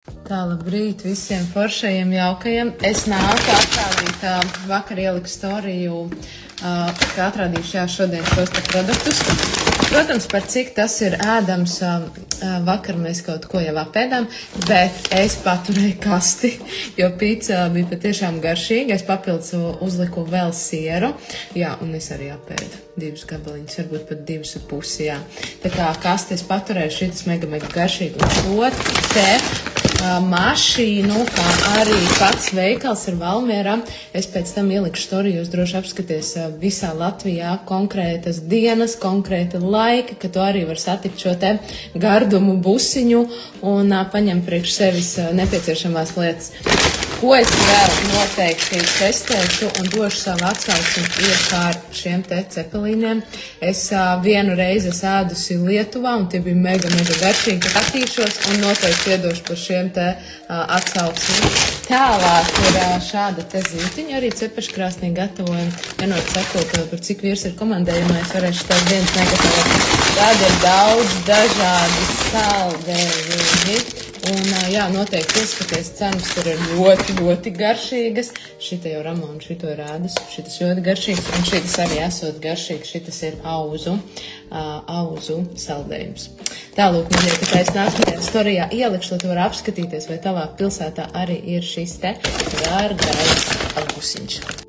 Tā, labrīt visiem foršajiem, jaukajiem. Es nāku atrādīt, vakar ieliku storiju, ka atrādīšu šodien šos te produktus. Protams, par cik tas ir ēdams, vakar mēs kaut ko jau apēdām, bet es paturēju kasti, jo pīca bija patiešām garšīga. Es papildus uzliku vēl sieru, jā, un es arī apēdu 2 gabaliņus, varbūt pat 2,5, jā. Tā kā kasti es paturēju, šitas mega garšīgi, un šo te mašīnu, kā arī pats veikals ir Valmierā. Es pēc tam ielikšu storiju, jūs droši apskaties visā Latvijā konkrētas dienas, konkrēta laika, ka tu arī var satikt šo te gardumu busiņu un paņemt priekš sevis nepieciešamās lietas. Ko es vēl noteikti testēšu un došu savu atsauksmi tieši ar šiem te cepelīniem. Es vienu reizi ēdusi Lietuvā un tie bija mega garšīgi, ka attīšos un noteikti iedošu par šiem te atsauksmi. Tālāk ir šāda te zītiņa, arī cepeškrāsnī gatavojam. Vienot sakot, par cik vīrs ir komandējumais, varēšu tās dienas negatavot. Tāda ir daudz dažādi saldējumi. Un, jā, noteikti ieskaties, cenas tur ir ļoti garšīgas. Šita jau Ramona, šito ir ēdus, šitas ļoti garšīgs, un šitas arī esot garšīgs, šitas ir auzu saldējums. Tālūk, mīļie, ka es nākamajā storijā ielikšu, lai tu var apskatīties, vai tavā pilsētā arī ir šis te gargais busiņš.